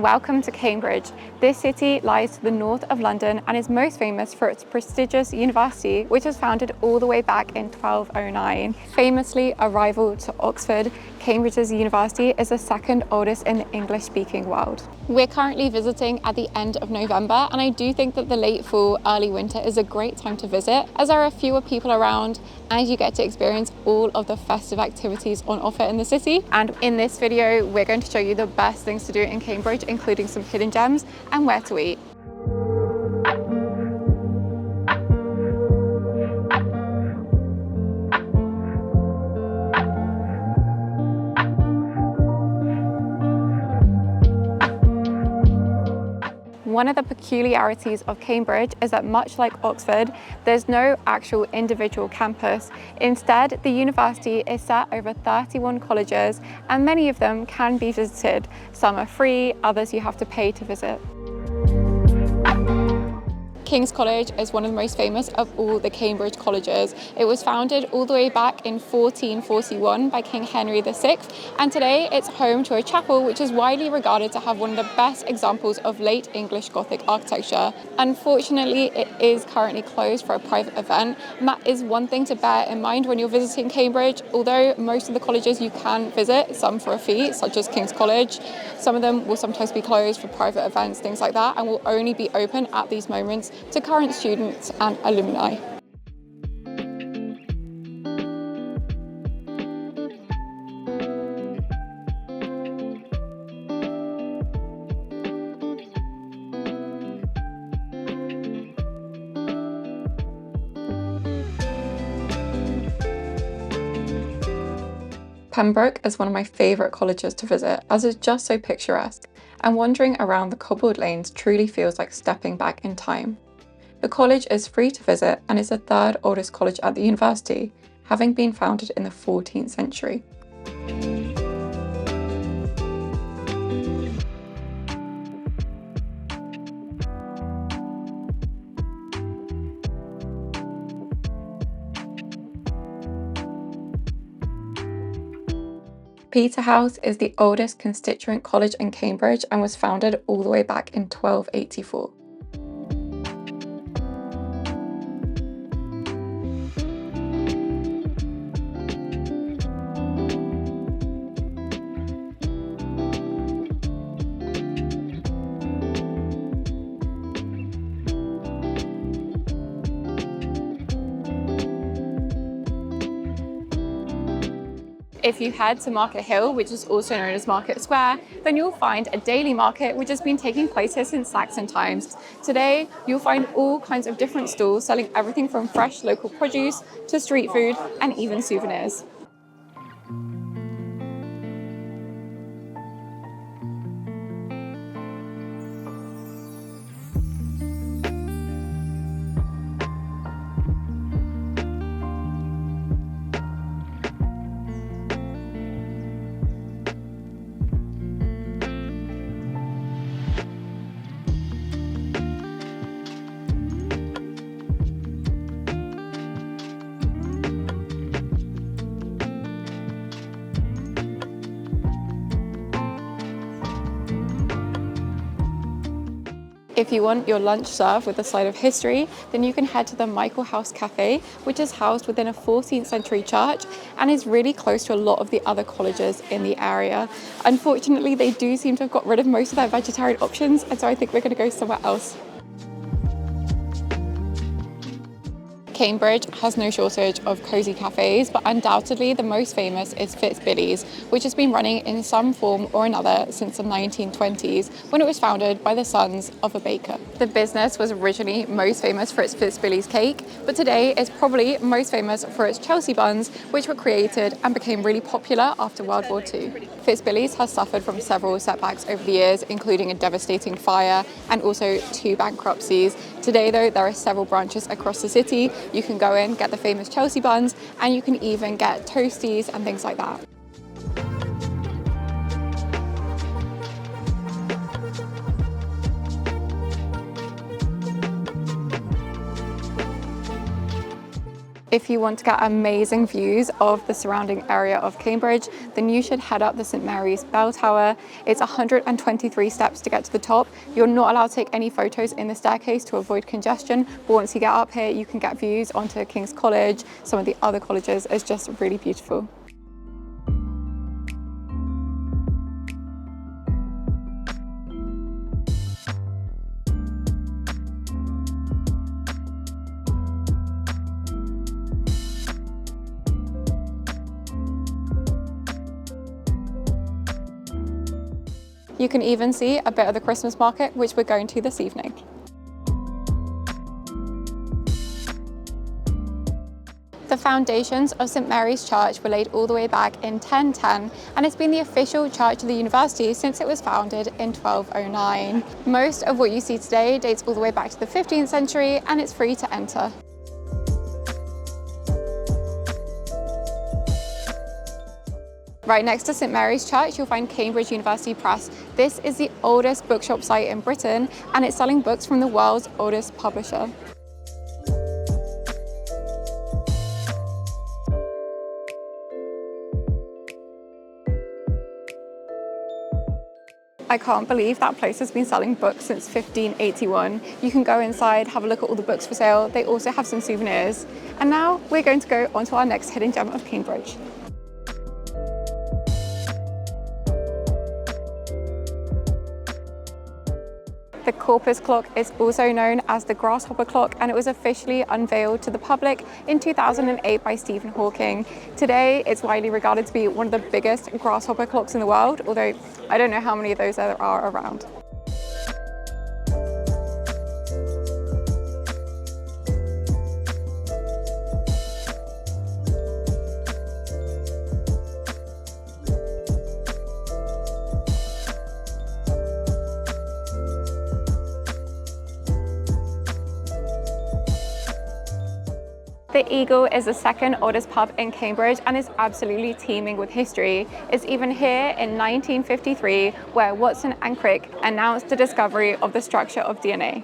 welcome to Cambridge. This city lies to the north of London and is most famous for its prestigious university, which was founded all the way back in 1209. Famously a rival to Oxford, Cambridge's university is the second oldest in the English-speaking world. We're currently visiting at the end of November, and I do think that the late fall, early winter is a great time to visit, as there are fewer people around and you get to experience all of the festive activities on offer in the city. And in this video, we're going to show you the best things to do in Cambridge, including some hidden gems and where to eat. One of the peculiarities of Cambridge is that much like Oxford, there's no actual individual campus. Instead, the university is set over 31 colleges and many of them can be visited. Some are free, others you have to pay to visit. King's College is one of the most famous of all the Cambridge colleges. It was founded all the way back in 1441 by King Henry VI, and today it's home to a chapel which is widely regarded to have one of the best examples of late English Gothic architecture. Unfortunately, it is currently closed for a private event, and that is one thing to bear in mind when you're visiting Cambridge. Although most of the colleges you can visit, some for a fee, such as King's College, some of them will sometimes be closed for private events, things like that, and will only be open at these moments to current students and alumni. Pembroke is one of my favourite colleges to visit, as it's just so picturesque, and wandering around the cobbled lanes truly feels like stepping back in time. The college is free to visit and is the third oldest college at the university, having been founded in the 14th century. Peterhouse is the oldest constituent college in Cambridge and was founded all the way back in 1284. If you head to Market Hill, which is also known as Market Square, then you'll find a daily market which has been taking place here since Saxon times. Today, you'll find all kinds of different stalls selling everything from fresh local produce to street food and even souvenirs. If you want your lunch served with a side of history, then you can head to the Michael House Cafe, which is housed within a 14th century church and is really close to a lot of the other colleges in the area. Unfortunately, they do seem to have got rid of most of their vegetarian options, and so I think we're going to go somewhere else. Cambridge has no shortage of cosy cafes, but undoubtedly the most famous is Fitzbillie's, which has been running in some form or another since the 1920s, when it was founded by the sons of a baker. The business was originally most famous for its Fitzbillie's cake, but today it's probably most famous for its Chelsea buns, which were created and became really popular after World War II. Fitzbillie's has suffered from several setbacks over the years, including a devastating fire and also 2 bankruptcies. Today though, there are several branches across the city. You can go in, get the famous Chelsea buns, and you can even get toasties and things like that. If you want to get amazing views of the surrounding area of Cambridge, then you should head up the St Mary's Bell Tower. It's 123 steps to get to the top. You're not allowed to take any photos in the staircase to avoid congestion, but once you get up here, you can get views onto King's College, some of the other colleges. It's just really beautiful. You can even see a bit of the Christmas market, which we're going to this evening. The foundations of St Mary's Church were laid all the way back in 1010, and it's been the official church of the university since it was founded in 1209. Most of what you see today dates all the way back to the 15th century, and it's free to enter. Right next to St Mary's Church, you'll find Cambridge University Press. This is the oldest bookshop site in Britain, and it's selling books from the world's oldest publisher. I can't believe that place has been selling books since 1581. You can go inside, have a look at all the books for sale. They also have some souvenirs. And now we're going to go on to our next hidden gem of Cambridge. The Corpus Clock is also known as the Grasshopper Clock, and it was officially unveiled to the public in 2008 by Stephen Hawking. Today, it's widely regarded to be one of the biggest grasshopper clocks in the world, although I don't know how many of those there are around. The Eagle is the second oldest pub in Cambridge and is absolutely teeming with history. It's even here in 1953 where Watson and Crick announced the discovery of the structure of DNA.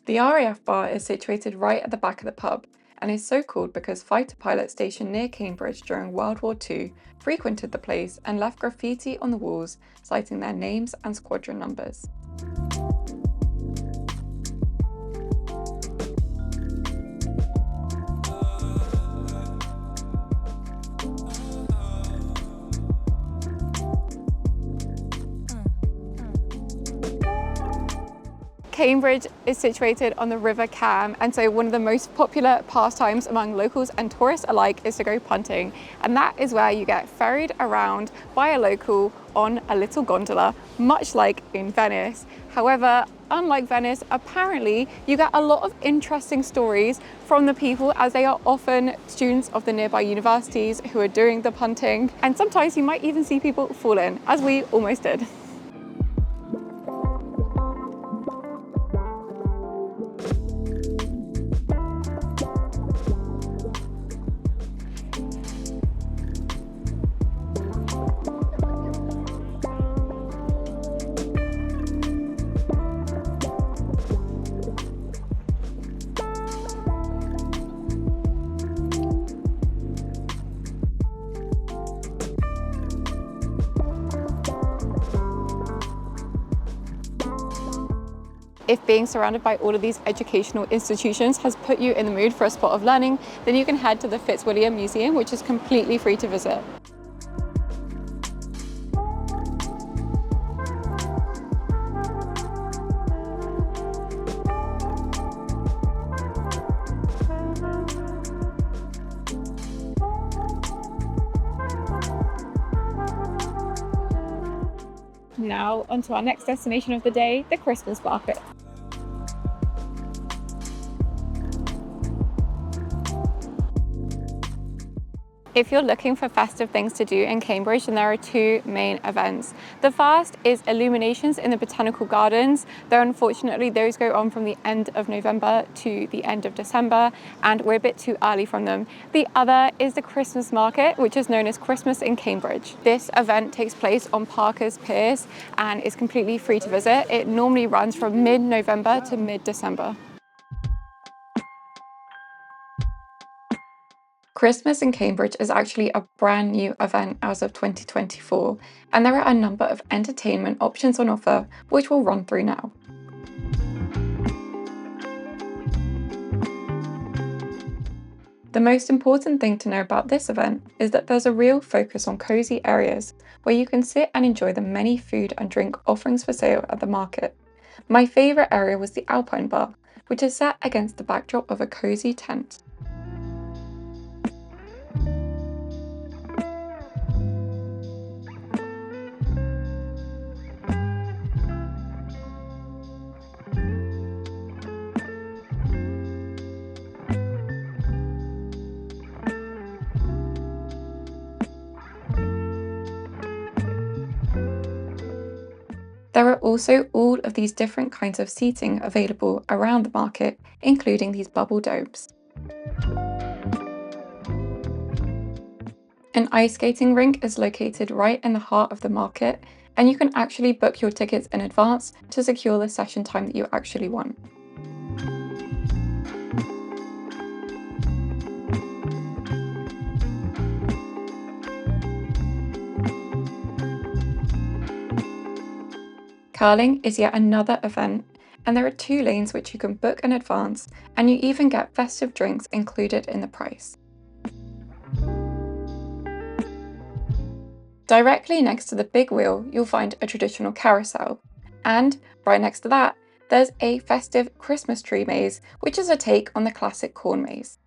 The RAF bar is situated right at the back of the pub and is so called because fighter pilots stationed near Cambridge during World War II frequented the place and left graffiti on the walls citing their names and squadron numbers. Cambridge is situated on the River Cam, and so one of the most popular pastimes among locals and tourists alike is to go punting. And that is where you get ferried around by a local on a little gondola, much like in Venice. However, unlike Venice, apparently you get a lot of interesting stories from the people, as they are often students of the nearby universities who are doing the punting. And sometimes you might even see people fall in, as we almost did. If being surrounded by all of these educational institutions has put you in the mood for a spot of learning, then you can head to the Fitzwilliam Museum, which is completely free to visit. Now, onto our next destination of the day, the Christmas market. If you're looking for festive things to do in Cambridge, then there are two main events. The first is illuminations in the Botanical Gardens, though unfortunately those go on from the end of November to the end of December, and we're a bit too early from them. The other is the Christmas market, which is known as Christmas in Cambridge. This event takes place on Parker's Piers and is completely free to visit. It normally runs from mid-November to mid-December. Christmas in Cambridge is actually a brand new event as of 2024, and there are a number of entertainment options on offer, which we'll run through now. The most important thing to know about this event is that there's a real focus on cosy areas where you can sit and enjoy the many food and drink offerings for sale at the market. My favourite area was the Alpine Bar, which is set against the backdrop of a cosy tent. There are also all of these different kinds of seating available around the market, including these bubble domes. An ice skating rink is located right in the heart of the market, and you can actually book your tickets in advance to secure the session time that you actually want. Curling is yet another event, and there are 2 lanes which you can book in advance, and you even get festive drinks included in the price. Directly next to the big wheel, you'll find a traditional carousel, and right next to that, there's a festive Christmas tree maze, which is a take on the classic corn maze.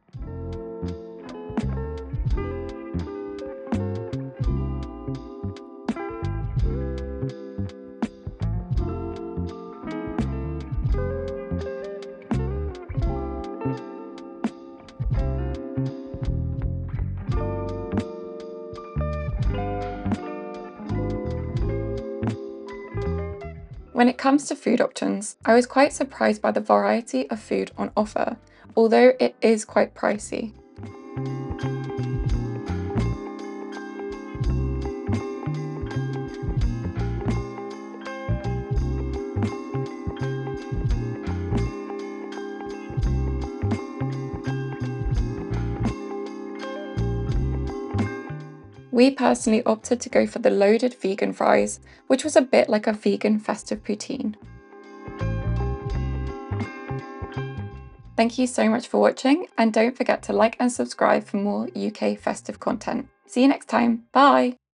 When it comes to food options, I was quite surprised by the variety of food on offer, although it is quite pricey. We personally opted to go for the loaded vegan fries, which was a bit like a vegan festive poutine. Thank you so much for watching, and don't forget to like and subscribe for more UK festive content. See you next time. Bye!